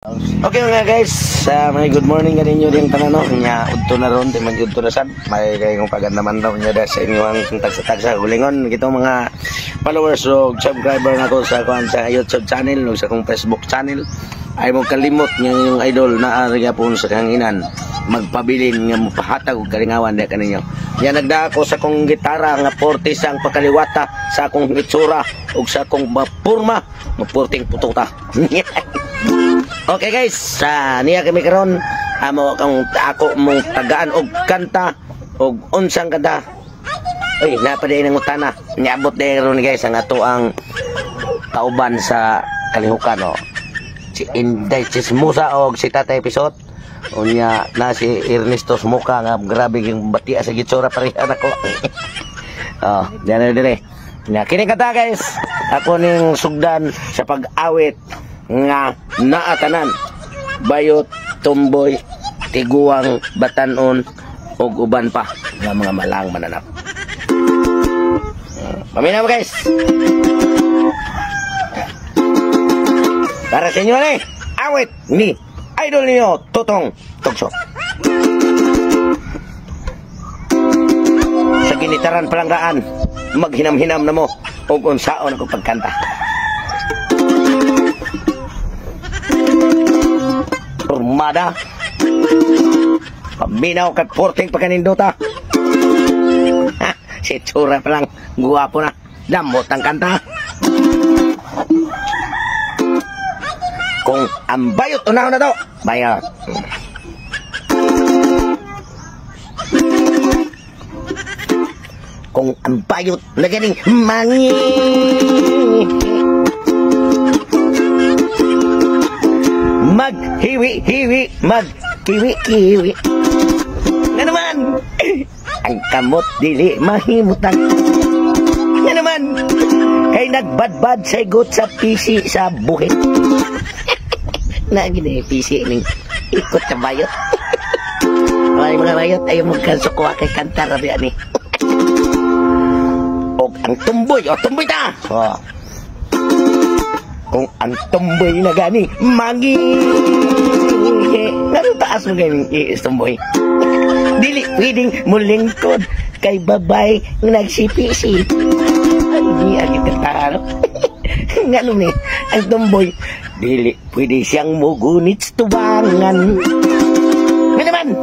Okay mga guys, may good morning ka ninyo din tanano nya udto na ron di magudto na sad may kayong pagandaman daw nya sa inyong tagsa gulingon gito mga followers o subscriber nako sa YouTube channel ug sa akong Facebook channel ay mo kalimot nya yung idol na arya pon sa kanginan magpabilin nga mopahatag og kalingawan di kaninyo nya nagdako sa akong gitara nga 40 sang pakaliwata sa akong itsura ug sa akong mapurma mapurting pututa. Okay guys, niya kami karon amo kang ako mong tagaan og kanta og unsang kanta. Oy, napaday nang utana. Niabot day ron guys ang ato ang kauban sa kalihukan no. Si Inday Chismosa og si Tatay Pisot. Unya na si Ernesto Smoka nga grabe yung batia sa gitsura pareha nako. Oh, dire. Nya kini kanta guys. Ako ning sugdan sa pag-awit nga naatanan bayot tumboy tiguang batanon ug uban pa nga mga malang mananap. Paminaw guys para sa inyo ni awit ni idol niyo Totong Tugso. Sa ginitaran palanggaan maghinam-hinam na mo ug unsaon ako pagkanta. Formada paminaw kat porting pagkanindota. Si tsura pa lang guwapo na damot ang kanta. Kung ang bayot unahon na to bayot kung ang bayot na ganing mangi maghiwi-hiwi, magkiwi-kiwi. Nga naman, ang kamot dili mahimutan. Nga naman, kay nagbadbad sa igot sa pisi sa buhit. Nagin pisi ning ikot sa bayot. Ay mga bayot, ayaw magkasukuha kay kantar rabi ani. O ang tumboy, o tumboy ta! O. Kung ang tumboy na gani magi naroon taas mo ganing tumboy dili pwedeng mulingkod kay babay nagsipi-sipi ay agit kataro nga ni ang tumboy dili pwede siyang mugunit sa tubangan nga naman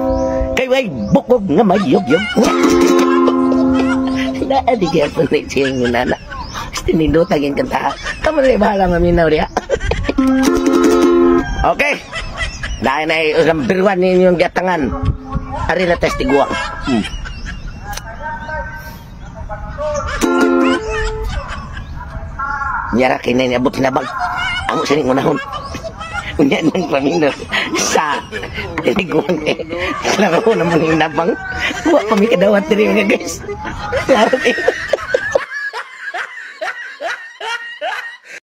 kay way bukog nga mayog-yog naadi kaya po na siyang nana tinindotag yung kanta. Kamu na bahala maminaw diya. Okay. Dahil na isang birwan ninyong gatangan. Ari na testiguang. Nyara kinay niabot sinabag. Amo sining unahon. Unya nang paminaw sa testiguang eh. Klaro naman yung nabang. Huwag kami kadawat rin mga guys. Klaro